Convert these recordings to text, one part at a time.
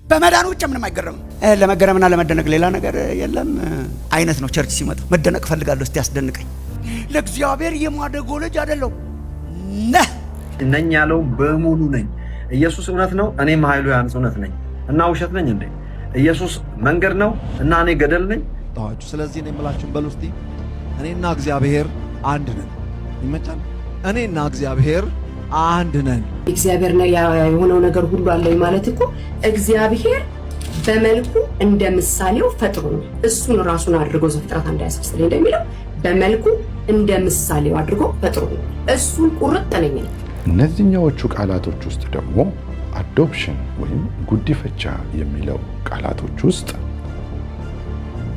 በመዳኑ ብቻ ምንም አይገረምም። ለመገረምና ለመደነቅ ሌላ ነገር የለም አይነት ነው። ቸርች ሲመጣ መደነቅ ፈልጋለሁ፣ እስቲ ያስደንቀኝ። ለእግዚአብሔር የማደጎ ልጅ አይደለም ነኝ ያለው በሙሉ ነኝ። ኢየሱስ እውነት ነው፣ እኔም ኃይሉ ያንስ እውነት ነኝ እና ውሸት ነኝ እንዴ? ኢየሱስ መንገድ ነው እና እኔ ገደል ነኝ? ታዋቹ ስለዚህ እኔ የምላችሁን በሉ እስቲ። እኔና እግዚአብሔር አንድ ነን። ይመጣል። እኔና እግዚአብሔር አንድ ነን። እግዚአብሔር ነው የሆነው ነገር ሁሉ አለኝ ማለት እኮ እግዚአብሔር በመልኩ እንደ ምሳሌው ፈጥሮ ነው እሱን ራሱን አድርጎ ዘፍጥረት 1:26 ላይ እንደሚለው በመልኩ እንደ ምሳሌው አድርጎ ፈጥሮ ነው እሱን ቁርጥ ነኝ። እነዚህኞቹ ቃላቶች ውስጥ ደግሞ አዶፕሽን ወይም ጉዲፈቻ የሚለው ቃላቶች ውስጥ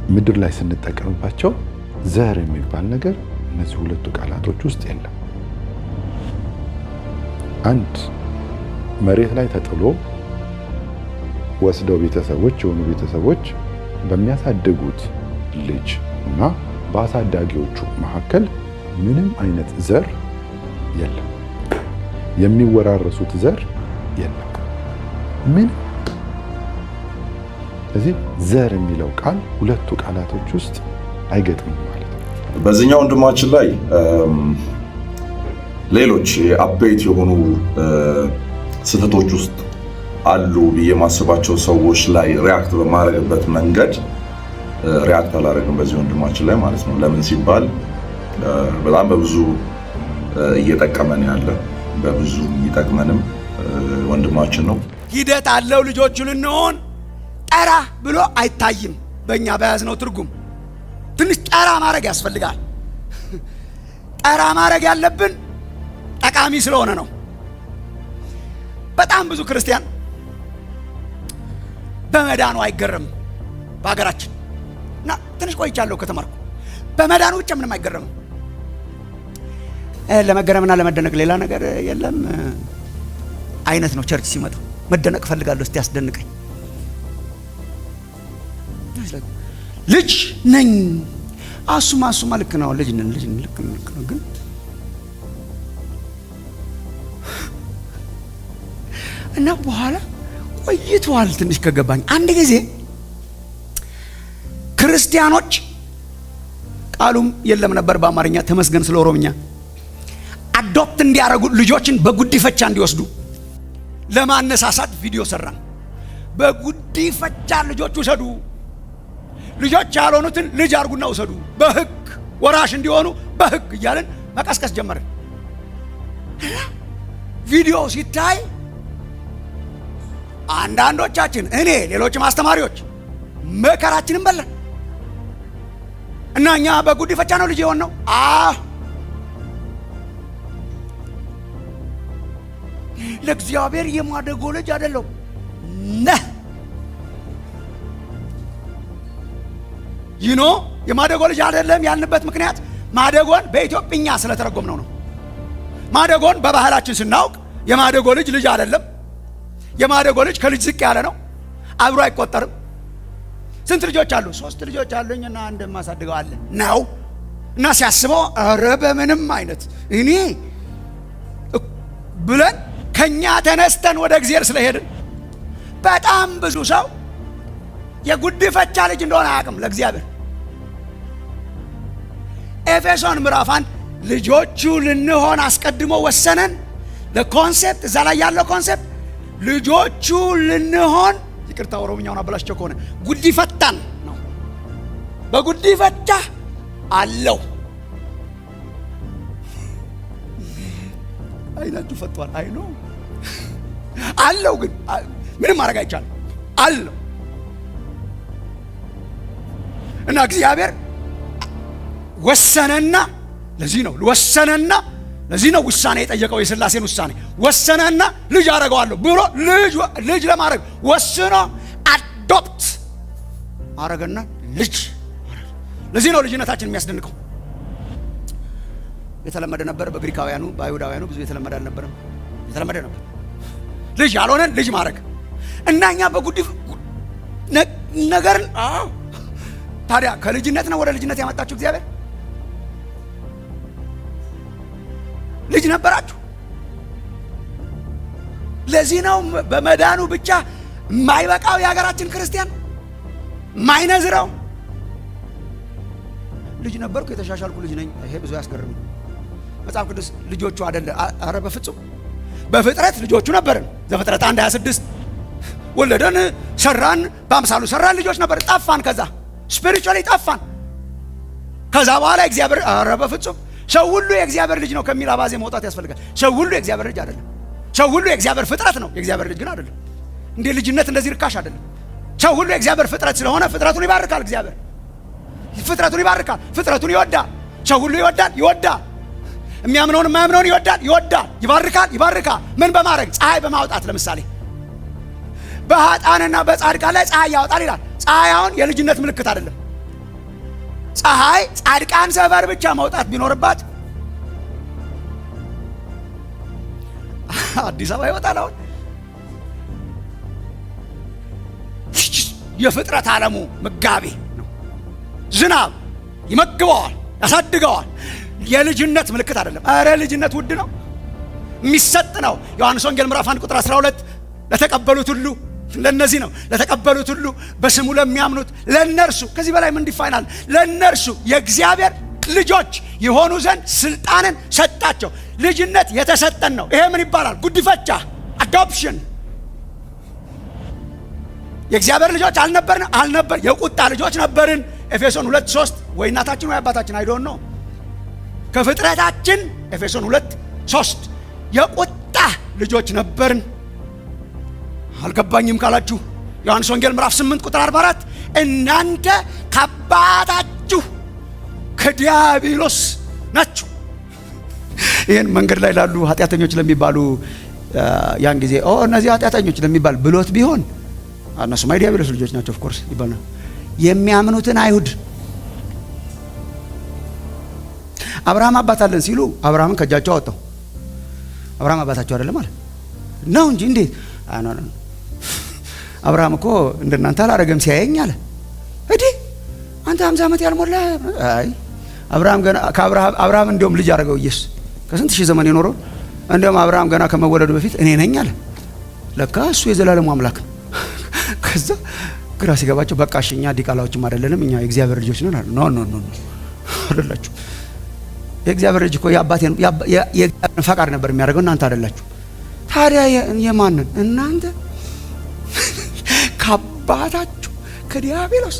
ምድር ላይ ስንጠቀምባቸው ዘር የሚባል ነገር እነዚህ ሁለቱ ቃላቶች ውስጥ የለም። አንድ መሬት ላይ ተጥሎ ወስደው የሆኑ ቤተሰቦች በሚያሳድጉት ልጅ እና በአሳዳጊዎቹ መካከል ምንም አይነት ዘር የለም። የሚወራረሱት ዘር የለም። ምን ስለዚህ ዘር የሚለው ቃል ሁለቱ ቃላቶች ውስጥ አይገጥምም ማለት ነው። በዚህኛው ወንድማችን ላይ ሌሎች አበይት የሆኑ ስህተቶች ውስጥ አሉ ብዬ ማስባቸው ሰዎች ላይ ሪያክት በማድረግበት መንገድ ሪያክት አላደረግም በዚህ ወንድማችን ላይ ማለት ነው። ለምን ሲባል በጣም በብዙ እየጠቀመን ያለ በብዙ የሚጠቅመንም ወንድማችን ነው። ሂደት አለው። ልጆቹ ልንሆን ጠራ ብሎ አይታይም። በእኛ በያዝነው ትርጉም ትንሽ ጠራ ማድረግ ያስፈልጋል። ጠራ ማድረግ ያለብን ጠቃሚ ስለሆነ ነው። በጣም ብዙ ክርስቲያን በመዳኑ አይገረምም በሀገራችን እና ትንሽ ቆይቻለሁ ከተማርኩ። በመዳኑ ብቻ ምንም አይገረምም። ለመገረምና ለመደነቅ ሌላ ነገር የለም አይነት ነው። ቸርች ሲመጣ መደነቅ ፈልጋለሁ፣ እስቲ ያስደንቀኝ። ልጅ ነኝ አሱማ ልክ ነው። ልጅ ነን ልክ ነው። ግን እና በኋላ ቆይቷል ትንሽ ከገባኝ አንድ ጊዜ ክርስቲያኖች ቃሉም የለም ነበር በአማርኛ ተመስገን ስለ ኦሮምኛ አዶፕት እንዲያረጉ ልጆችን በጉዲፈቻ እንዲወስዱ ለማነሳሳት ቪዲዮ ሰራን። በጉዲፈቻ ልጆች ውሰዱ፣ ልጆች ያልሆኑትን ልጅ አርጉና ውሰዱ፣ በህግ ወራሽ እንዲሆኑ በህግ እያልን መቀስቀስ ጀመርን። ቪዲዮ ሲታይ አንዳንዶቻችን እኔ ሌሎችም አስተማሪዎች መከራችንን በላን እና እኛ በጉዲፈቻ ነው ልጅ የሆን ነው። ለእግዚአብሔር የማደጎ ልጅ አይደለም ነህ ይኖ የማደጎ ልጅ አይደለም ያልንበት ምክንያት ማደጎን በኢትዮጵኛ ስለተረጎምነው ነው። ማደጎን በባህላችን ስናውቅ የማደጎ ልጅ አይደለም። የማደጎ ልጅ ከልጅ ዝቅ ያለ ነው፣ አብሮ አይቆጠርም። ስንት ልጆች አሉ? 3 ልጆች አሉኝና አንድ ማሳድገው አለ ነው እና ሲያስበው ኧረ በምንም አይነት እኔ ብለን ከኛ ተነስተን ወደ እግዚአብሔር ስለሄድን በጣም ብዙ ሰው የጉዲፈቻ ልጅ እንደሆነ አያውቅም ለእግዚአብሔር። ኤፌሶን ምዕራፍ 1 ልጆቹ ልንሆን አስቀድሞ ወሰነን። ለኮንሴፕት እዛ ላይ ያለው ኮንሴፕት ልጆቹ ልንሆን፣ ይቅርታ ኦሮምኛውን አበላሽቸው ከሆነ ጉዲፈታን ነው። በጉዲፈቻ አለው አይናችሁ ፈቷል። አይ ነው አለው፣ ግን ምንም ማድረግ አይቻልም አለው እና እግዚአብሔር ወሰነና ለዚህ ነው ውሳኔ የጠየቀው የሥላሴን ውሳኔ ወሰነና ልጅ አረጋዋለሁ ብሎ ልጅ ለማድረግ ወስኖ አዶፕት አረገና ልጅ። ለዚህ ነው ልጅነታችን የሚያስደንቀው። የተለመደ ነበር በግሪካውያኑ በአይሁዳውያኑ ብዙ የተለመደ አልነበረም። የተለመደ ነበር ልጅ ያልሆነን ልጅ ማድረግ እና እኛ በጉዲፍ ነገር ታዲያ ከልጅነት ነው ወደ ልጅነት ያመጣችሁ እግዚአብሔር። ልጅ ነበራችሁ። ለዚህ ነው በመዳኑ ብቻ የማይበቃው የሀገራችን ክርስቲያን ማይነዝረው ልጅ ነበርኩ የተሻሻልኩ ልጅ ነኝ። ይሄ ብዙ ያስገርም። መጽሐፍ ቅዱስ ልጆቹ አይደለ? አረ በፍጹም በፍጥረት ልጆቹ ነበርን። ዘፍጥረት 1:26 ወለደን፣ ሰራን፣ በአምሳሉ ሰራን፣ ልጆች ነበር። ጠፋን፣ ከዛ ስፒሪቹዋሊ ጠፋን። ከዛ በኋላ እግዚአብሔር አረ በፍጹም ሰው ሁሉ የእግዚአብሔር ልጅ ነው ከሚል አባዜ መውጣት ያስፈልጋል። ሰው ሁሉ የእግዚአብሔር ልጅ አይደለም። ሰው ሁሉ የእግዚአብሔር ፍጥረት ነው፣ የእግዚአብሔር ልጅ ግን አይደለም። እንዴ ልጅነት እንደዚህ ርካሽ አይደለም። ሰው ሁሉ የእግዚአብሔር ፍጥረት ስለሆነ ፍጥረቱን ይባርካል። እግዚአብሔር ፍጥረቱን ይባርካል፣ ፍጥረቱን ይወዳል። ሰው ሁሉ ይወዳል። የሚያምነውን የማያምነውን ይወዳል፣ ይባርካል። ምን በማድረግ? ፀሐይ በማውጣት ለምሳሌ በኃጥአንና በጻድቃን ላይ ፀሐይ ያወጣል ይላል። ፀሐይ አሁን የልጅነት ምልክት አይደለም። ፀሐይ ጻድቃን ሰፈር ብቻ መውጣት ቢኖርባት አዲስ አበባ ይወጣል። አሁን የፍጥረት ዓለሙ መጋቢ ነው። ዝናብ ይመግበዋል፣ ያሳድገዋል። የልጅነት ምልክት አይደለም። አረ ልጅነት ውድ ነው፣ የሚሰጥ ነው። ዮሐንስ ወንጌል ምዕራፍ 1 ቁጥር 12 ለተቀበሉት ሁሉ ለነዚህ ነው ለተቀበሉት ሁሉ በስሙ ለሚያምኑት ለነርሱ ከዚህ በላይ ምን ዲፋይናል? ለነርሱ የእግዚአብሔር ልጆች የሆኑ ዘንድ ስልጣንን ሰጣቸው። ልጅነት የተሰጠን ነው። ይሄ ምን ይባላል? ጉዲፈቻ፣ አዶፕሽን። የእግዚአብሔር ልጆች አልነበር፣ የቁጣ ልጆች ነበርን። ኤፌሶን 2:3 ወይ እናታችን ወይ አባታችን አይዶን ነው ከፍጥረታችን ኤፌሶን 2:3 የቁጣ ልጆች ነበርን። አልገባኝም ካላችሁ ዮሐንስ ወንጌል ምዕራፍ 8 ቁጥር 44 እናንተ ከአባታችሁ ከዲያብሎስ ናችሁ። ይህን መንገድ ላይ ላሉ ኃጢአተኞች ለሚባሉ ያን ጊዜ እነዚህ ኃጢአተኞች ለሚባል ብሎት ቢሆን እነሱማ የዲያብሎስ ልጆች ናቸው ኦፍኮርስ ይባል። የሚያምኑትን አይሁድ አብርሃም አባት አለን ሲሉ አብርሃምን ከእጃቸው አወጣው። አብርሃም አባታቸው አይደለም ማለት ነው እንጂ እንዴት አብርሃም እኮ እንደናንተ አላረገም ሲያየኝ አለ። እዲ አንተ 50 ዓመት ያልሞላ አይ አብርሃም ገና አብርሃም እንደውም ልጅ አረገው ኢየሱስ ከስንት ሺህ ዘመን የኖረው እንደውም አብርሃም ገና ከመወለዱ በፊት እኔ ነኝ አለ። ለካ እሱ የዘላለሙ አምላክ ነው። ከዛ ግራ ሲገባቸው በቃ እኛ ዲቃላዎችም አይደለንም እኛ የእግዚአብሔር ልጆች ነን አለ። ኖ አይደላችሁ። የእግዚአብሔር ልጅ እኮ የአባቴን የእግዚአብሔርን ፈቃድ ነበር የሚያደርገው፣ እናንተ አይደላችሁ። ታዲያ የማንን? እናንተ ከአባታችሁ ከዲያብሎስ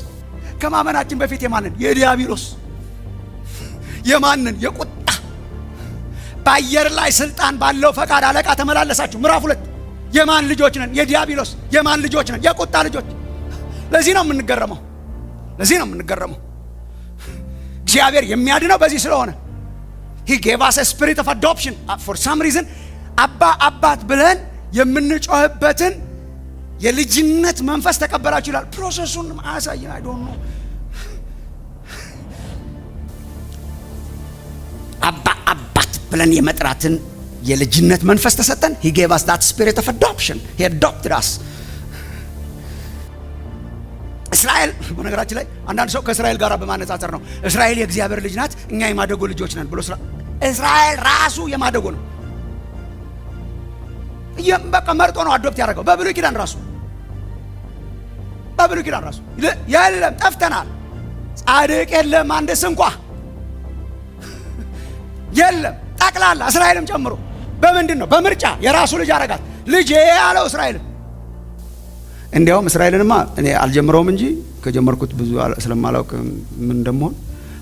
ከማመናችን በፊት የማንን? የዲያብሎስ የማንን? የቁጣ በአየር ላይ ስልጣን ባለው ፈቃድ አለቃ ተመላለሳችሁ። ምዕራፍ 2 የማን ልጆች ነን? የዲያብሎስ። የማን ልጆች ነን? የቁጣ ልጆች። ለዚህ ነው የምንገረመው። እግዚአብሔር የሚያድነው በዚህ ስለሆነ he gave us a spirit of adoption for some reason አባት ብለን የምንጮህበትን የልጅነት መንፈስ ተቀበላችሁ ይላል። ፕሮሰሱን አያሳየን። አይ ዶንት ኖ አባት ብለን የመጥራትን የልጅነት መንፈስ ተሰጠን። he gave us that spirit of adoption. he adopted us. እስራኤል በነገራችን ላይ አንዳንድ ሰው ከእስራኤል ጋር በማነጻጸር ነው እስራኤል የእግዚአብሔር ልጅ ናት እኛ የማደጎ ልጆች ነን ብሎ እስራኤል ራሱ የማደጎ ነው። በቃ መርጦ ነው አዶፕት ያደረገው። በብሉይ ኪዳን ራሱ የለም ጠፍተናል። ጻድቅ የለም አንድስ እንኳ የለም። ጠቅላላ እስራኤልም ጨምሮ በምንድን ነው? በምርጫ የራሱ ልጅ አረጋት። ልጅ ያለው እስራኤልን። እንዲያውም እስራኤልንማ እኔ አልጀምረውም እንጂ ከጀመርኩት ብዙ ስለማላውቅ ምን እንደምሆን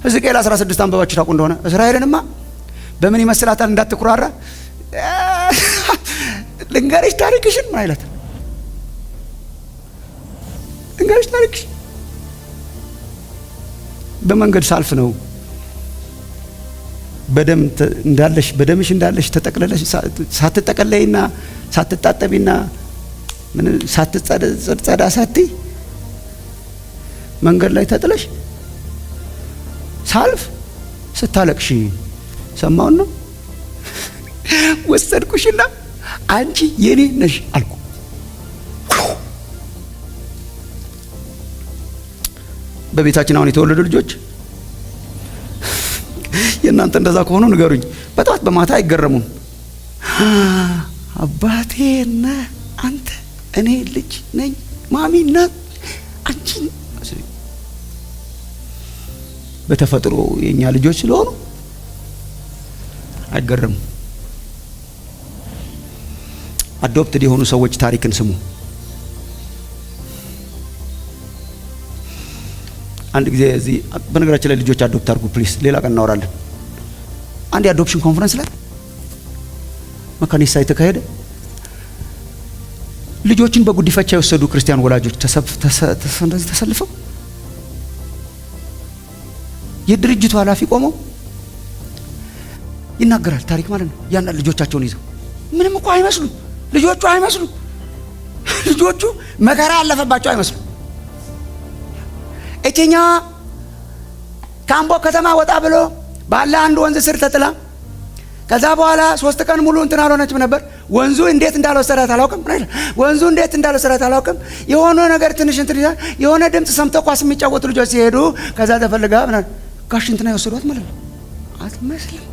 ሕዝቅኤል 16 አንበባችሁ ታውቁ እንደሆነ እስራኤልንማ በምን ይመስላታል? እንዳትኩራራ ልንገርሽ ታሪክሽን ምን አይላት? ልንገርሽ ታሪክሽ በመንገድ ሳልፍ ነው በደም እንዳለሽ በደምሽ እንዳለሽ ተጠቅለለሽ ሳትጠቀለይና ሳትጣጠቢና ምን ሳትጸዳ ሳትይ መንገድ ላይ ተጥለሽ ሳልፍ ስታለቅሽ ሰማውን ነው ወሰድኩሽና አንቺ የኔ ነሽ አልኩ። በቤታችን አሁን የተወለዱ ልጆች የእናንተ እንደዛ ከሆኑ ንገሩኝ። በጠዋት በማታ አይገረሙም። አባቴ ነህ አንተ እኔ ልጅ ነኝ ማሚና አንቺ በተፈጥሮ የኛ ልጆች ስለሆኑ አይገርም። አዶፕትድ የሆኑ ሰዎች ታሪክን ስሙ። አንድ ጊዜ እዚህ በነገራችን ላይ ልጆች አዶፕት አድርጉ ፕሊስ፣ ሌላ ቀን እናወራለን። አንድ የአዶፕሽን ኮንፈረንስ ላይ መካኒሳ የተካሄደ ልጆችን በጉዲፈቻ የወሰዱ ክርስቲያን ወላጆች ተሰልፈው የድርጅቱ ኃላፊ ቆመው ይናገራል። ታሪክ ማለት ነው። ያና ልጆቻቸውን ይዘው ምንም እኮ አይመስሉም። ልጆቹ አይመስሉም። ልጆቹ መከራ ያለፈባቸው አይመስሉም። እኛ ካምቦ ከተማ ወጣ ብሎ ባለ አንድ ወንዝ ስር ተጥላ ከዛ በኋላ 3 ቀን ሙሉ እንትን አልሆነችም ነበር። ወንዙ እንዴት እንዳልወሰዳት አላውቅም። ወንዙ እንዴት እንዳልወሰዳት አላውቅም። የሆነ ነገር ትንሽ እንትን ይላል። የሆነ ድምጽ ሰምተው ኳስ የሚጫወቱ ልጆች ሲሄዱ ከዛ ተፈልጋ ጋሽ እንትና የወሰዷት ማለት ነው። አትመስልም።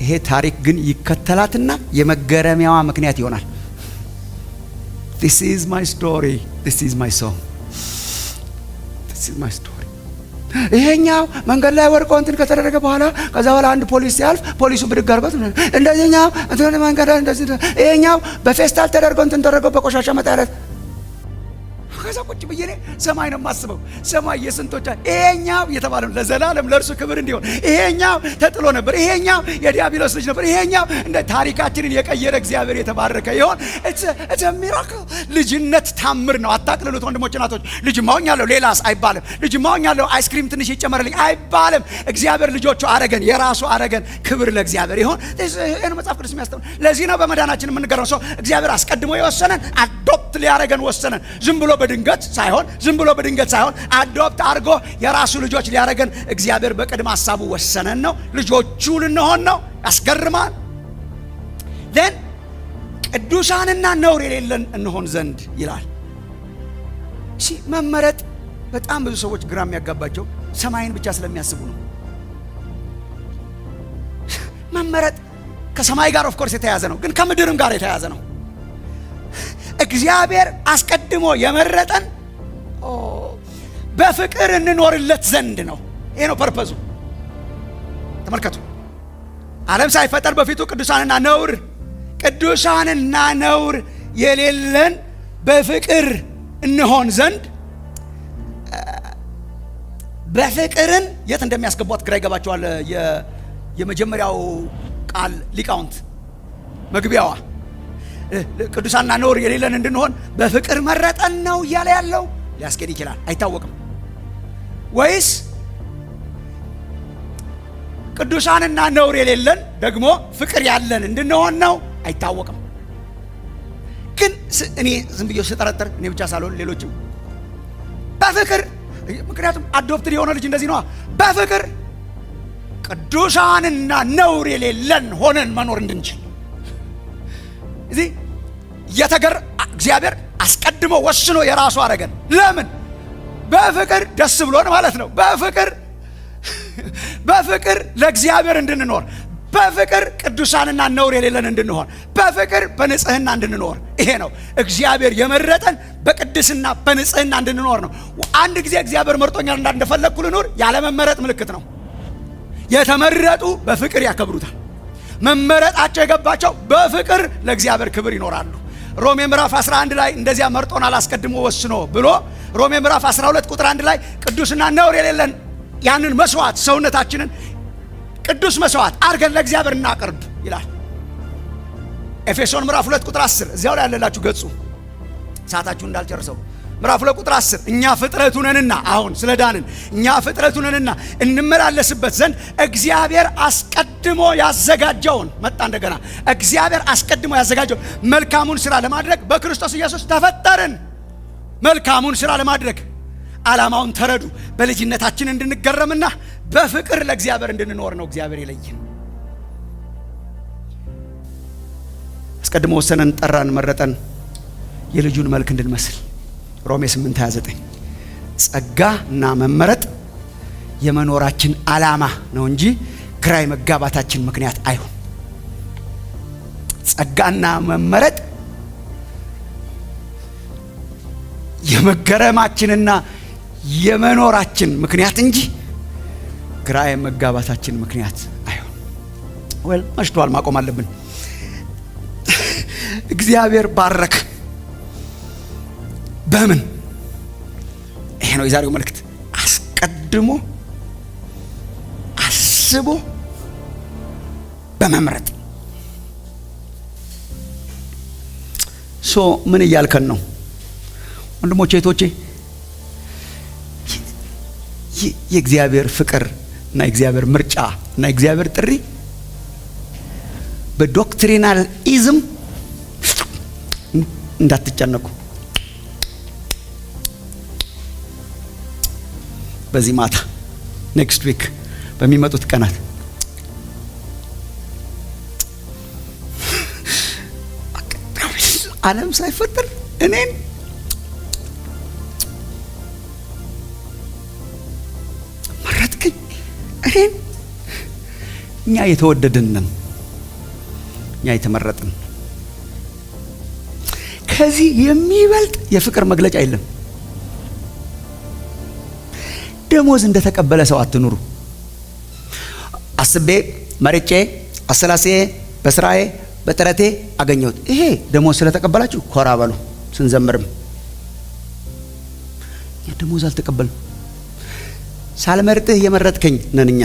ይሄ ታሪክ ግን ይከተላትና የመገረሚያዋ ምክንያት ይሆናል። This is my story. This is my song. This is my story. ይሄኛው መንገድ ላይ ወርቆ እንትን ከተደረገ በኋላ ከዛ በኋላ አንድ ፖሊስ ሲያልፍ ፖሊሱ ብድግ አድርጎት እንደዚህኛው እንትን መንገድ እንደዚህ ይሄኛው በፌስታል ተደርጎ እንትን ተደርጎ በቆሻሻ መጣለት። ከዛ ቁጭ ብዬ ሰማይ ነው የማስበው። ሰማይ የስንቶቻ ይሄኛው የተባለው ለዘላለም ለእርሱ ክብር እንዲሆን ይሄኛው ተጥሎ ነበር። ይሄኛው የዲያብሎስ ልጅ ነበር። ይሄኛው እንደ ታሪካችንን የቀየረ እግዚአብሔር የተባረከ ይሆን። it's a miracle። ልጅነት ታምር ነው። አታቅልሉት ወንድሞች እናቶች። ልጅ ማውኛለሁ ሌላስ አይባልም። ልጅ ማውኛለሁ አይስክሪም ትንሽ ይጨመርልኝ አይባልም። እግዚአብሔር ልጆቹ አረገን፣ የራሱ አረገን። ክብር ለእግዚአብሔር ይሆን። ይሄን መጽሐፍ ቅዱስ የሚያስተምር ለዚህ ነው። በመዳናችን የምንገረው ሰው እግዚአብሔር አስቀድሞ የወሰነን አዶፕት ሊያረገን ወሰነን። ዝም ብሎ በድንገት ሳይሆን አዶፕት አድርጎ የራሱ ልጆች ሊያረገን እግዚአብሔር በቅድመ ሐሳቡ ወሰነን ነው። ልጆቹ ልንሆን ነው። ያስገርማል። then ቅዱሳንና ነውር የሌለን እንሆን ዘንድ ይላል። እሺ መመረጥ በጣም ብዙ ሰዎች ግራ የሚያጋባቸው ሰማይን ብቻ ስለሚያስቡ ነው። መመረጥ ከሰማይ ጋር ኦፍ ኮርስ የተያዘ ነው፣ ግን ከምድርም ጋር የተያዘ ነው። እግዚአብሔር አስቀድሞ የመረጠን በፍቅር እንኖርለት ዘንድ ነው። ይሄ ነው ፐርፐዙ። ተመልከቱ። ዓለም ሳይፈጠር በፊቱ ቅዱሳንና ነውር የሌለን በፍቅር እንሆን ዘንድ በፍቅርን የት እንደሚያስገቧት ግራ ይገባቸዋል። የመጀመሪያው ቃል ሊቃውንት መግቢያዋ ቅዱሳንና ነውር የሌለን እንድንሆን በፍቅር መረጠን ነው እያለ ያለው። ሊያስኬድ ይችላል፣ አይታወቅም። ወይስ ቅዱሳንና ነውር የሌለን ደግሞ ፍቅር ያለን እንድንሆን ነው? አይታወቅም። ግን እኔ ዝም ብዬ ስጠረጥር እኔ ብቻ ሳልሆን ሌሎችም በፍቅር፣ ምክንያቱም አዶፕትድ የሆነ ልጅ እንደዚህ ነው። በፍቅር ቅዱሳንና ነውር የሌለን ሆነን መኖር እንድንችል እዚህ እግዚአብሔር አስቀድሞ ወስኖ የራሱ አረገን። ለምን? በፍቅር ደስ ብሎን ማለት ነው። በፍቅር ለእግዚአብሔር እንድንኖር፣ በፍቅር ቅዱሳንና ነውር የሌለን እንድንሆን፣ በፍቅር በንጽህና እንድንኖር። ይሄ ነው እግዚአብሔር የመረጠን፣ በቅድስና በንጽህና እንድንኖር ነው። አንድ ጊዜ እግዚአብሔር መርጦኛል እና እንደፈለግኩ ልኖር ያለመመረጥ ምልክት ነው። የተመረጡ በፍቅር ያከብሩታል። መመረጣቸው የገባቸው በፍቅር ለእግዚአብሔር ክብር ይኖራሉ። ሮሜ ምዕራፍ 11 ላይ እንደዚያ መርጦናል አስቀድሞ ወስኖ ብሎ ሮሜ ምዕራፍ 12 ቁጥር 1 ላይ ቅዱስና ነውር የሌለን ያንን መስዋዕት ሰውነታችንን ቅዱስ መስዋዕት አድርገን ለእግዚአብሔር እናቀርብ ይላል። ኤፌሶን ምዕራፍ 2 ቁጥር 10 እዚያው ላይ ያለላችሁ ገጹ ሰዓታችሁ እንዳልጨርሰው ምዕራፍ 2 ቁጥር 10 እኛ ፍጥረቱ ነንና፣ አሁን ስለ ዳንን እኛ ፍጥረቱ ነንና እንመላለስበት ዘንድ እግዚአብሔር አስቀድሞ ያዘጋጀውን መጣ። እንደገና እግዚአብሔር አስቀድሞ ያዘጋጀውን መልካሙን ስራ ለማድረግ በክርስቶስ ኢየሱስ ተፈጠርን። መልካሙን ስራ ለማድረግ ዓላማውን ተረዱ። በልጅነታችን እንድንገረምና በፍቅር ለእግዚአብሔር እንድንኖር ነው እግዚአብሔር የለየን። አስቀድሞ ወሰነን፣ ጠራን፣ መረጠን የልጁን መልክ እንድንመስል። ሮሜ 8:29 ጸጋና መመረጥ የመኖራችን ዓላማ ነው እንጂ ግራ የመጋባታችን ምክንያት አይሁን። ጸጋና መመረጥ የመገረማችንና የመኖራችን ምክንያት እንጂ ግራ የመጋባታችን ምክንያት አይሆን። ወል መሽቷል፣ ማቆም አለብን። እግዚአብሔር ባረክ። በምን? ይሄ ነው የዛሬው መልእክት። አስቀድሞ አስቦ በመምረጥ። ምን እያልከን ነው ወንድሞቼ እህቶቼ? የእግዚአብሔር ፍቅር እና የእግዚአብሔር ምርጫ እና የእግዚአብሔር ጥሪ በዶክትሪናል ኢዝም እንዳትጨነቁ። በዚህ ማታ ኔክስት ዊክ በሚመጡት ቀናት ዓለም ሳይፈጠር እኔን መረጥከኝ። እኔን እኛ የተወደድን ነን፣ እኛ የተመረጥን። ከዚህ የሚበልጥ የፍቅር መግለጫ የለም። ደሞዝ እንደተቀበለ ሰው አትኑሩ። አስቤ መርጬ አሰላሴ በስራዬ በጥረቴ አገኘሁት። ይሄ ደሞዝ ስለተቀበላችሁ ኮራ በሉ። ስንዘምርም ደሞዝ አልተቀበልም። ሳልመርጥህ የመረጥከኝ ነን እኛ።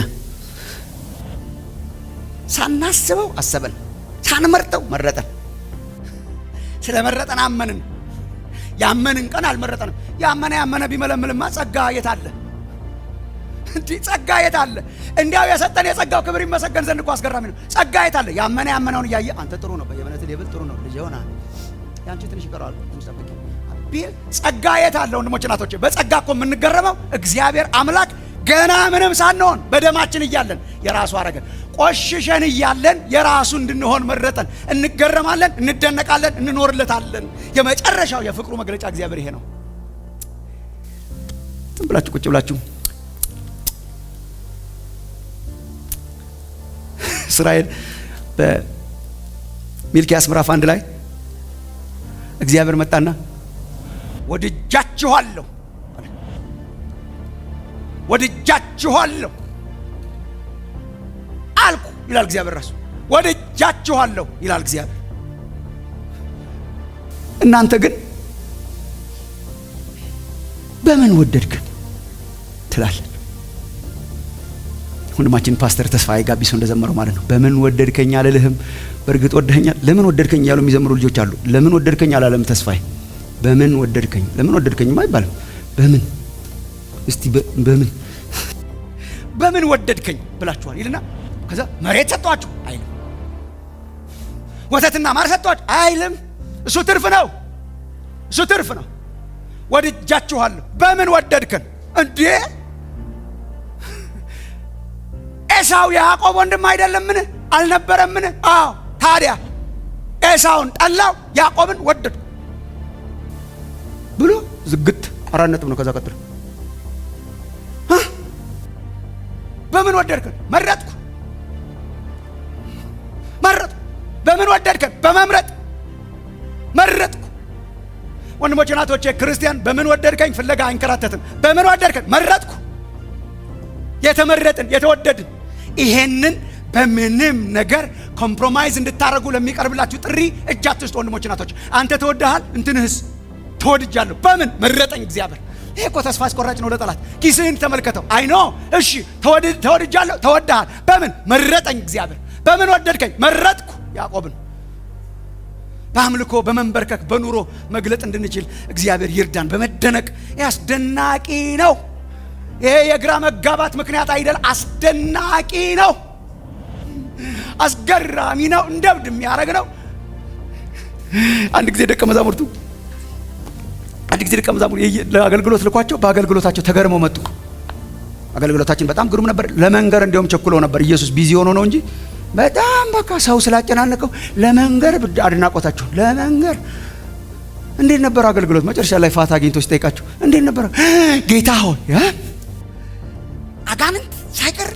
ሳናስበው አሰበን፣ ሳንመርጠው መረጠን። ስለመረጠን አመንን። ያመንን ቀን አልመረጠንም። ያመነ ቢመለምልማ ጸጋ የት አለ? ጸጋ የት አለ? እንዲያው የሰጠን የጸጋው ክብር ይመሰገን ዘንድ እኮ አስገራሚ ነው። ጸጋ የት አለ? ያመነውን እያየ አንተ ጥሩ ነው፣ በየእምነት ሌብል ጥሩ ነው፣ ልጅ ሆና ያንቺ ትንሽ ይቀራል እንጠብቂ ቢል ጸጋ የት አለ? ወንድሞች እናቶች፣ በጸጋ እኮ የምንገረመው እግዚአብሔር አምላክ ገና ምንም ሳንሆን በደማችን እያለን የራሱ አረገን። ቆሽሸን እያለን የራሱ እንድንሆን መረጠን። እንገረማለን፣ እንደነቃለን፣ እንኖርለታለን። የመጨረሻው የፍቅሩ መግለጫ እግዚአብሔር ይሄ ነው። ዝም ብላችሁ ቁጭ ብላችሁ እስራኤል በሚልኪያስ ምዕራፍ 1 ላይ እግዚአብሔር መጣና ወድጃችኋለሁ አልኩ ይላል እግዚአብሔር ራሱ። ወድጃችኋለሁ ይላል እግዚአብሔር። እናንተ ግን በምን ወደድከን ትላለህ? ወንድማችን ፓስተር ተስፋዬ ጋቢሶ እንደዘመረው ማለት ነው። በምን ወደድከኝ አልልህም፣ በእርግጥ ወደኸኛል። ለምን ወደድከኝ ያሉ የሚዘምሩ ልጆች አሉ። ለምን ወደድከኝ አላለም ተስፋዬ። በምን ወደድከኝ? ለምን ወደድከኝማ አይባልም። በምን እስቲ በምን ወደድከኝ ብላችኋል ይልና ከዛ መሬት ሰጧችሁ አይልም። ወተትና ማር ሰጧችሁ አይልም። እሱ ትርፍ ነው። ወድጃችኋለሁ። በምን ወደድከን እንዴ? ኤሳው የያዕቆብ ወንድም አይደለምን? አልነበረምን? አዎ። ታዲያ ኤሳውን ጠላው፣ ያዕቆብን ወደዱ ብሎ ዝግት 4 ነጥብ ነው። ከዛ ቀጥሎ በምን ወደድከን? መረጥኩ። በምን ወደድከን? በመምረጥ መረጥኩ። ወንድሞቼ እናቶቼ፣ ክርስቲያን በምን ወደድከኝ ፍለጋ አይንከራተትም። በምን ወደድከን? መረጥኩ። የተመረጥን የተወደድን። ይሄንን በምንም ነገር ኮምፕሮማይዝ እንድታረጉ ለሚቀርብላችሁ ጥሪ እጅ አትስጡ። ወንድሞች እናቶች፣ አንተ ተወደሃል፣ እንትንህስ ተወድጃለሁ። በምን መረጠኝ እግዚአብሔር። ይሄ እኮ ተስፋ አስቆራጭ ነው ለጠላት። ኪስህን ተመልከተው። አይኖ እሺ፣ ተወድጃለሁ፣ ተወደሃል። በምን መረጠኝ እግዚአብሔር። በምን ወደድከኝ? መረጥኩ ያዕቆብን። በአምልኮ በመንበርከክ በኑሮ መግለጥ እንድንችል እግዚአብሔር ይርዳን። በመደነቅ አስደናቂ ነው። ይሄ የግራ መጋባት ምክንያት አይደል። አስደናቂ ነው፣ አስገራሚ ነው፣ እንደብድ የሚያደርግ ነው። አንድ ጊዜ ደቀ መዛሙርቱ ለአገልግሎት ልኳቸው በአገልግሎታቸው ተገርመው መጡ። አገልግሎታችን በጣም ግሩም ነበር። ለመንገር እንዲያውም ቸኩለው ነበር። ኢየሱስ ቢዚ ሆኖ ነው እንጂ በጣም በቃ ሰው ስላጨናነቀው ለመንገር አድናቆታቸው ለመንገር። እንዴት ነበር አገልግሎት? መጨረሻ ላይ ፋታ አግኝቶ ሲጠይቃቸው እንዴት ነበር? ጌታ ሆይ አጋንንት ሳይቀር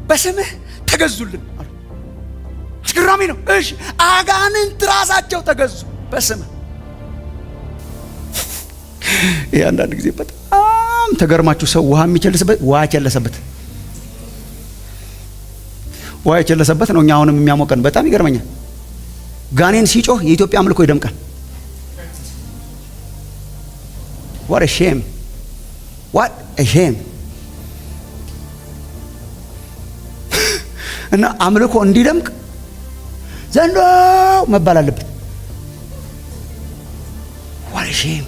በስምህ ተገዙልን አሉ። አስገራሚ ነው። እሺ አጋንንት ራሳቸው ተገዙ በስምህ። ይሄ አንዳንድ ጊዜ በጣም ተገርማችሁ ሰው ውሃ የሚቸልስበት ውሃ የቸለሰበት ነው። እኛ አሁንም የሚያሞቀን በጣም ይገርመኛል። ጋኔን ሲጮህ የኢትዮጵያ አምልኮ ይደምቃል። what a shame እና አምልኮ እንዲደምቅ ዘንዶ መባል አለበት። what a shame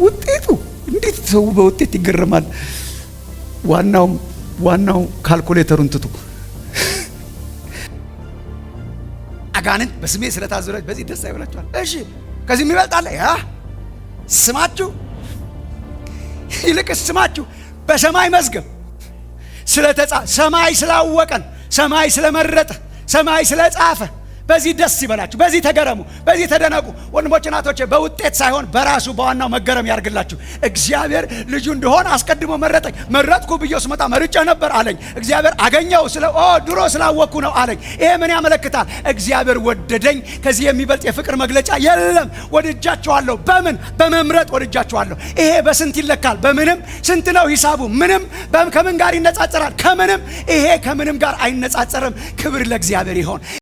ውጤቱ እንዴት ሰው በውጤት ይገረማል። ዋናው ካልኩሌተሩን ትቱ አጋንንት በስሜ ስለታዘዙ በዚህ ደስ አይበላችኋል። እሺ ከዚህ የሚበልጣለ ያ ስማችሁ ይልቅስ ስማችሁ በሰማይ መዝገብ ሰማይ ስላወቀን፣ ሰማይ ስለመረጠ፣ ሰማይ ስለጻፈ በዚህ ደስ ይበላችሁ፣ በዚህ ተገረሙ፣ በዚህ ተደነቁ። ወንድሞች እናቶቼ በውጤት ሳይሆን በራሱ በዋናው መገረም ያርግላችሁ። እግዚአብሔር ልጁ እንደሆነ አስቀድሞ መረጠኝ። መረጥኩ ብዬ ስመጣ መርጬ ነበር አለኝ። እግዚአብሔር አገኘው ድሮ ስላወቅኩ ነው አለኝ። ይሄ ምን ያመለክታል? እግዚአብሔር ወደደኝ። ከዚህ የሚበልጥ የፍቅር መግለጫ የለም። ወድጃችኋለሁ። በመምረጥ ወድጃችኋለሁ። ይሄ በስንት ይለካል? በምንም። ስንት ነው ሂሳቡ? ምንም። ከምን ጋር ይነጻጸራል? ከምንም። ይሄ ከምንም ጋር አይነጻጸርም። ክብር ለእግዚአብሔር ይሆን።